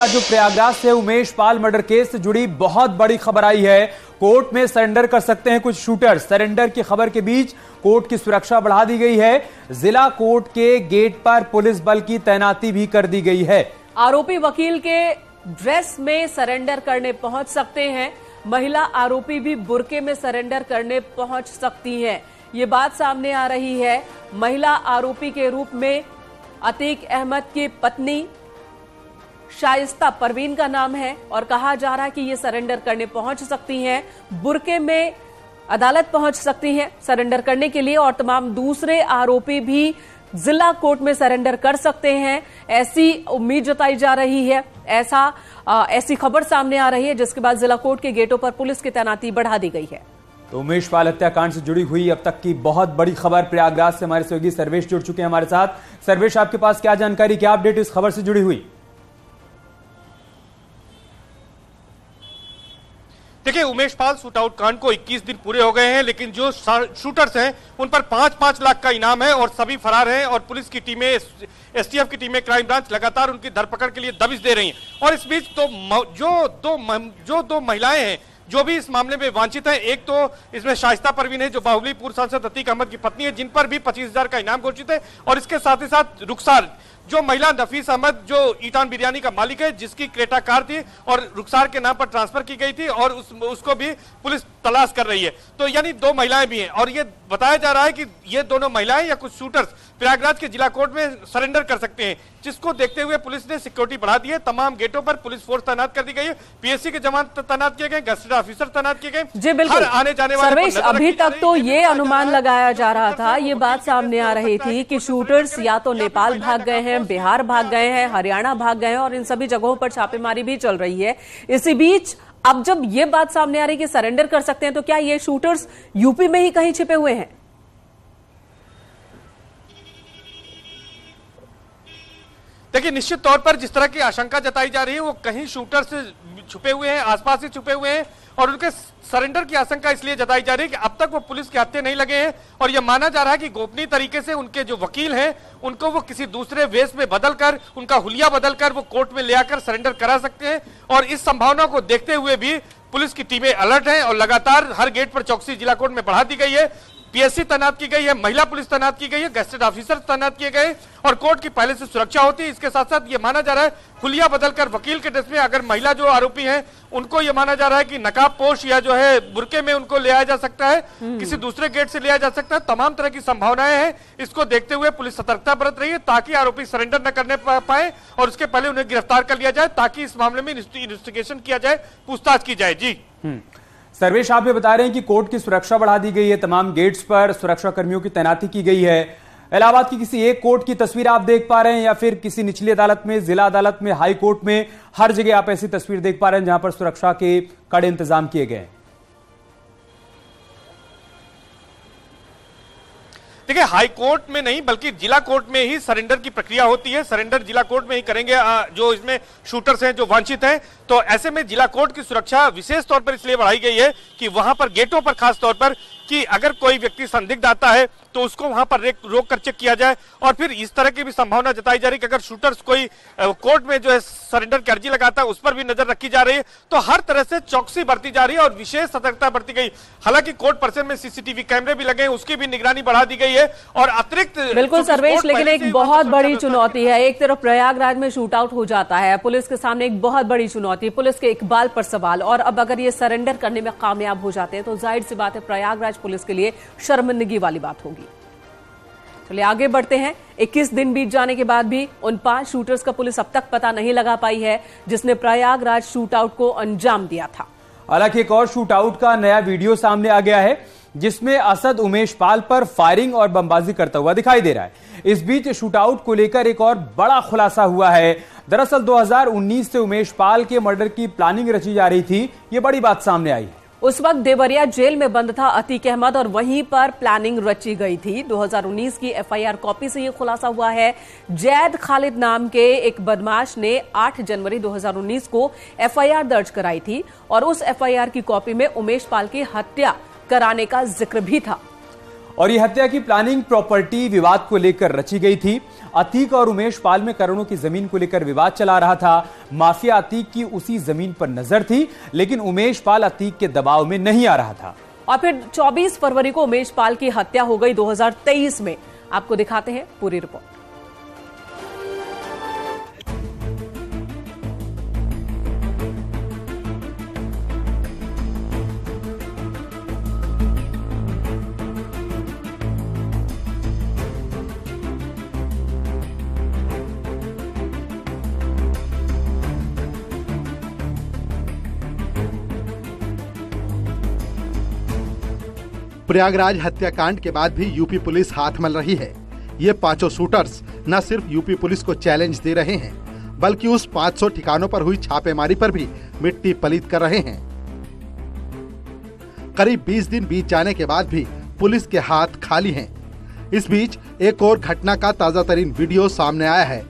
जो प्रयागराज से Umesh Pal murder case से जुड़ी बहुत बड़ी खबर आई है। कोर्ट में सरेंडर कर सकते हैं कुछ शूटर। सरेंडर की खबर के बीच कोर्ट की सुरक्षा बढ़ा दी गई है। जिला कोर्ट के गेट पर पुलिस बल की तैनाती भी कर दी गई है। आरोपी वकील के ड्रेस में सरेंडर करने पहुंच सकते हैं। महिला आरोपी भी बुर्के में सरेंडर करने पहुंच सकती हैं। ये बात सामने आ रही है। महिला आरोपी के रूप में अतीक अहमद की पत्नी शाइस्ता परवीन का नाम है और कहा जा रहा है कि ये सरेंडर करने पहुंच सकती हैं। बुर्के में अदालत पहुंच सकती हैं सरेंडर करने के लिए और तमाम दूसरे आरोपी भी जिला कोर्ट में सरेंडर कर सकते हैं। ऐसी उम्मीद जताई जा रही है। ऐसी खबर सामने आ रही है जिसके बाद जिला कोर्ट के गेटों पर पुलिस की तैनाती बढ़ा दी गई है। तो उमेश पाल हत्याकांड से जुड़ी हुई अब तक की बहुत बड़ी खबर प्रयागराज से हमारे सहयोगी सर्वेश जुड़ चुके हैं हमारे साथ। सर्वेश, आपके पास क्या जानकारी, क्या अपडेट इस खबर से जुड़ी हुई? देखिए, उमेश पाल शूटआउट कांड को 21 दिन पूरे हो गए हैं, लेकिन जो शूटर्स हैं उन पर 5-5 लाख का इनाम है और सभी फरार हैं। और पुलिस की टीमें, एसटीएफ की टीमें, क्राइम ब्रांच लगातार उनकी धरपकड़ के लिए दबिश दे रही हैं। और इस बीच तो जो दो महिलाएं हैं जो भी इस मामले में वांछित है, एक तो इसमें शाइस्ता परवीन है जो बाहुबली पूर्व सांसद अतीक अहमद की पत्नी है, जिन पर भी 25,000 का इनाम घोषित है। और इसके साथ ही साथ रुखसार, जो महिला नफीस अहमद जो ईटान बिरयानी का मालिक है, जिसकी क्रेटा कार थी और रुखसार के नाम पर ट्रांसफर की गई थी और उसको भी पुलिस तलाश कर रही है। तो यानी 2 महिलाएं भी हैं और ये बताया जा रहा है कि ये दोनों महिलाएं या कुछ शूटर्स प्रयागराज के जिला कोर्ट में सरेंडर कर सकते हैं, जिसको देखते हुए पुलिस ने सिक्योरिटी बढ़ा दी है। तमाम गेटों पर पुलिस फोर्स तैनात कर दी गई है। पीएससी के जवान तैनात किए गए, गस्टेड ऑफिसर तैनात किए गए। जी बिल्कुल, आने जाने वाले सर्वेश, अभी तक तो ये अनुमान लगाया जा रहा था, ये बात सामने आ रही थी कि शूटर्स या तो नेपाल भाग गए हैं, बिहार भाग गए हैं, हरियाणा भाग गए हैं और इन सभी जगहों पर छापेमारी भी चल रही है। इसी बीच अब जब ये बात सामने आ रही है कि सरेंडर कर सकते हैं, तो क्या ये शूटर्स यूपी में ही कहीं छिपे हुए हैं? देखिए, निश्चित तौर पर जिस तरह की आशंका जताई जा रही है वो कहीं शूटर से छुपे हुए हैं, आसपास ही छुपे हुए हैं। और उनके सरेंडर की आशंका इसलिए जताई जा रही है कि अब तक वो पुलिस के हत्थे नहीं लगे हैं और यह माना जा रहा है कि गोपनीय तरीके से उनके जो वकील हैं उनको वो किसी दूसरे वेश में बदलकर, उनका हुलिया बदलकर वो कोर्ट में ले आकर सरेंडर करा सकते हैं। और इस संभावना को देखते हुए भी पुलिस की टीमें अलर्ट हैं और लगातार हर गेट पर चौकसी जिला कोर्ट में बढ़ा दी गई है। पीएससी तैनात की गई है, महिला पुलिस तैनात की गई है, गस्टेड ऑफिसर तैनात किए गए और कोर्ट की पहले से सुरक्षा होती है। इसके साथ साथ ये माना जा रहा है खुलिया बदलकर वकील के ड्रेस में अगर महिला जो आरोपी हैं उनको ये माना जा रहा है कि नकाब पोश या जो है बुर्के में उनको ले आया जा सकता है, किसी दूसरे गेट से ले आया जा सकता है। तमाम तरह की संभावनाएं हैं। इसको देखते हुए पुलिस सतर्कता बरत रही है ताकि आरोपी सरेंडर न करने पाए और उसके पहले उन्हें गिरफ्तार कर लिया जाए, ताकि इस मामले में इन्वेस्टिगेशन किया जाए, पूछताछ की जाए। जी सर्वेश, आप ये बता रहे हैं कि कोर्ट की सुरक्षा बढ़ा दी गई है, तमाम गेट्स पर सुरक्षा कर्मियों की तैनाती की गई है। इलाहाबाद की किसी एक कोर्ट की तस्वीर आप देख पा रहे हैं या फिर किसी निचली अदालत में, जिला अदालत में, हाई कोर्ट में, हर जगह आप ऐसी तस्वीर देख पा रहे हैं जहां पर सुरक्षा के कड़े इंतजाम किए गए हैं? देखिए, हाई कोर्ट में नहीं बल्कि जिला कोर्ट में ही सरेंडर की प्रक्रिया होती है। सरेंडर जिला कोर्ट में ही करेंगे जो इसमें शूटर्स हैं, जो वांछित हैं। तो ऐसे में जिला कोर्ट की सुरक्षा विशेष तौर पर इसलिए बढ़ाई गई है कि वहां पर गेटों पर खास तौर पर कि अगर कोई व्यक्ति संदिग्ध आता है तो उसको वहां पर रोक कर चेक किया जाए। और फिर इस तरह की भी संभावना जताई जा रही है कि अगर शूटर्स कोई कोर्ट में जो है सरेंडर की अर्जी लगाता है उस पर भी नजर रखी जा रही है। तो हर तरह से चौकसी बरती जा रही है और विशेष सतर्कता बरती गई। हालांकि कोर्ट परिसर में सीसीटीवी कैमरे भी लगे हैं, उसकी भी निगरानी बढ़ा दी गई है और अतिरिक्त बिल्कुल सर्वेश, लेकिन एक बहुत बड़ी चुनौती है। एक तरफ प्रयागराज में शूट आउट हो जाता है, पुलिस के सामने एक बहुत बड़ी चुनौती, पुलिस के इकबाल पर सवाल, और अब अगर ये सरेंडर करने में कामयाब हो जाते हैं तो जाहिर सी बात है प्रयागराज पुलिस के लिए शर्मिंदगी वाली बात होगी। चलिए आगे बढ़ते हैं। 21 दिन बीत जाने के बाद भी उन 5 शूटर्स का पुलिस अब तक पता नहीं लगा पाई है जिसने प्रयागराज शूट आउट को अंजाम दिया था। हालांकि एक और शूट आउट का नया वीडियो सामने आ गया है जिसमें असद उमेश पाल पर फायरिंग और बमबाजी करता हुआ दिखाई दे रहा है। इस बीच शूट आउट को लेकर एक और बड़ा खुलासा हुआ है। दरअसल 2019 से उमेश पाल के मर्डर की प्लानिंग रची जा रही थी, ये बड़ी बात सामने आई। उस वक्त देवरिया जेल में बंद था अतीक अहमद और वहीं पर प्लानिंग रची गई थी। 2019 की एफआईआर कॉपी से यह खुलासा हुआ है। जैद खालिद नाम के एक बदमाश ने 8 जनवरी 2019 को एफआईआर दर्ज कराई थी और उस एफआईआर की कॉपी में उमेश पाल की हत्या कराने का जिक्र भी था। और यह हत्या की प्लानिंग प्रॉपर्टी विवाद को लेकर रची गई थी। अतीक और उमेश पाल में करोड़ों की जमीन को लेकर विवाद चला रहा था। माफिया अतीक की उसी जमीन पर नजर थी, लेकिन उमेश पाल अतीक के दबाव में नहीं आ रहा था। और फिर 24 फरवरी को उमेश पाल की हत्या हो गई 2023 में। आपको दिखाते हैं पूरी रिपोर्ट। प्रयागराज हत्याकांड के बाद भी यूपी पुलिस हाथ मल रही है। ये पांचों शूटर्स न सिर्फ यूपी पुलिस को चैलेंज दे रहे हैं, बल्कि उस 500 ठिकानों पर हुई छापेमारी पर भी मिट्टी पलीत कर रहे हैं। करीब 20 दिन बीत जाने के बाद भी पुलिस के हाथ खाली हैं। इस बीच एक और घटना का ताजा तरीन वीडियो सामने आया है,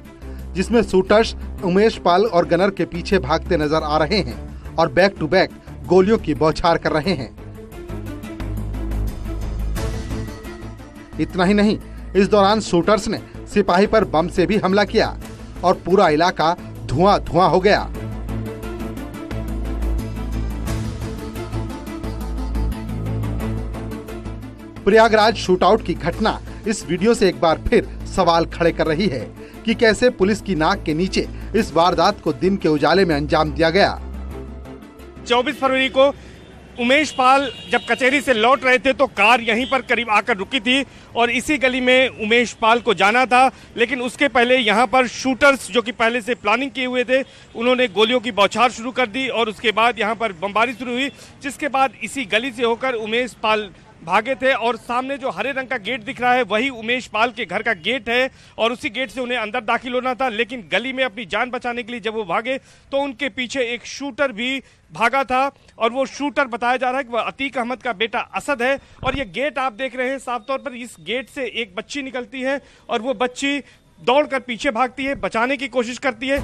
जिसमें शूटर्स उमेश पाल और गनर के पीछे भागते नजर आ रहे हैं और बैक टू बैक गोलियों की बौछार कर रहे हैं। इतना ही नहीं, इस दौरान शूटर्स ने सिपाही पर बम से भी हमला किया और पूरा इलाका धुआं धुआं हो गया। प्रयागराज शूटआउट की घटना इस वीडियो से एक बार फिर सवाल खड़े कर रही है कि कैसे पुलिस की नाक के नीचे इस वारदात को दिन के उजाले में अंजाम दिया गया। 24 फरवरी को उमेश पाल जब कचहरी से लौट रहे थे तो कार यहीं पर करीब आकर रुकी थी और इसी गली में उमेश पाल को जाना था, लेकिन उसके पहले यहां पर शूटर्स जो कि पहले से प्लानिंग किए हुए थे, उन्होंने गोलियों की बौछार शुरू कर दी और उसके बाद यहां पर बमबारी शुरू हुई, जिसके बाद इसी गली से होकर उमेश पाल भागे थे और सामने जो हरे रंग का गेट दिख रहा है वही उमेश पाल के घर का गेट है और उसी गेट से उन्हें अंदर दाखिल होना था। लेकिन गली में अपनी जान बचाने के लिए जब वो भागे तो उनके पीछे एक शूटर भी भागा था और वो शूटर बताया जा रहा है कि वह अतीक अहमद का बेटा असद है। और ये गेट आप देख रहे हैं साफ तौर पर, इस गेट से एक बच्ची निकलती है और वो बच्ची दौड़कर पीछे भागती है, बचाने की कोशिश करती है।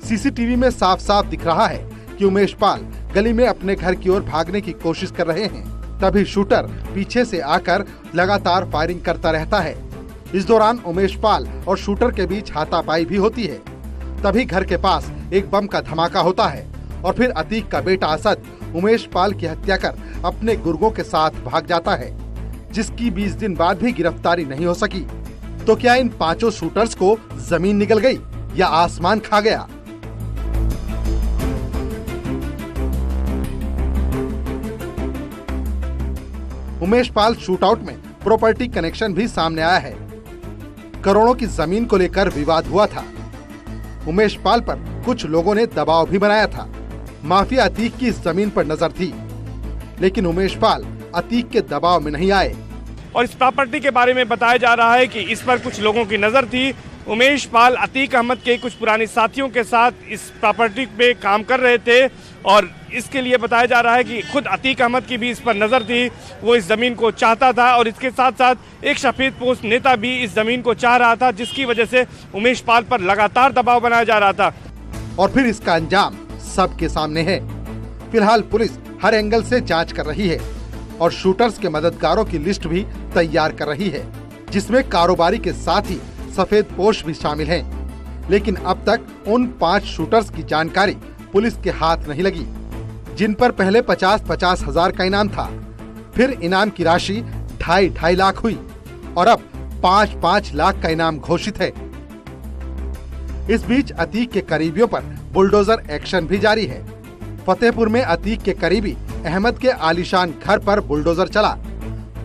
सीसीटीवी में साफ साफ दिख रहा है कि उमेश पाल गली में अपने घर की ओर भागने की कोशिश कर रहे हैं, तभी शूटर पीछे से आकर लगातार फायरिंग करता रहता है। इस दौरान उमेश पाल और शूटर के बीच हाथापाई भी होती है। तभी घर के पास एक बम का धमाका होता है और फिर अतीक का बेटा असद उमेश पाल की हत्या कर अपने गुर्गों के साथ भाग जाता है, जिसकी 20 दिन बाद भी गिरफ्तारी नहीं हो सकी। तो क्या इन पांचों शूटर्स को जमीन निगल गई या आसमान खा गया? उमेश पाल शूटआउट में प्रॉपर्टी कनेक्शन भी सामने आया है। करोड़ों की जमीन को लेकर विवाद हुआ था। उमेश पाल पर कुछ लोगों ने दबाव भी बनाया था। माफिया अतीक की जमीन पर नजर थी, लेकिन उमेश पाल अतीक के दबाव में नहीं आए। और इस प्रॉपर्टी के बारे में बताया जा रहा है कि इस पर कुछ लोगों की नजर थी। उमेश पाल अतीक अहमद के कुछ पुराने साथियों के साथ इस प्रॉपर्टी पे काम कर रहे थे और इसके लिए बताया जा रहा है कि खुद अतीक अहमद की भी इस पर नजर थी। वो इस जमीन को चाहता था और इसके साथ साथ एक सफेद पोस्ट नेता भी इस जमीन को चाह रहा था, जिसकी वजह से उमेश पाल पर लगातार दबाव बनाया जा रहा था। और फिर इसका अंजाम सबके सामने है। फिलहाल पुलिस हर एंगल से जांच कर रही है और शूटर्स के मददगारों की लिस्ट भी तैयार कर रही है, जिसमें कारोबारी के साथ ही सफेद पोश भी शामिल हैं। लेकिन अब तक उन 5 शूटर्स की जानकारी पुलिस के हाथ नहीं लगी, जिन पर पहले 50-50 हजार का इनाम था। फिर इनाम की राशि 2.5 लाख हुई और अब 5-5 लाख का इनाम घोषित है। इस बीच अतीक के करीबियों पर बुलडोजर एक्शन भी जारी है। फतेहपुर में अतीक के करीबी अहमद के आलीशान घर पर बुलडोजर चला।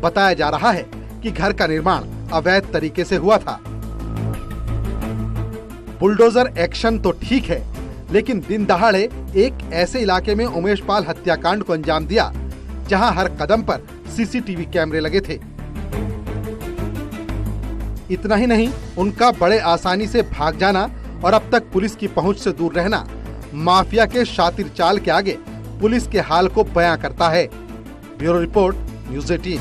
बताया जा रहा है कि घर का निर्माण अवैध तरीके से हुआ था। बुलडोजर एक्शन तो ठीक है, लेकिन दिन दहाड़े एक ऐसे इलाके में उमेश पाल हत्याकांड को अंजाम दिया, जहां हर कदम पर सीसीटीवी कैमरे लगे थे। इतना ही नहीं, उनका बड़े आसानी से भाग जाना और अब तक पुलिस की पहुंच से दूर रहना माफिया के शातिर चाल के आगे पुलिस के हाल को बयां करता है। Bureau report, news 18।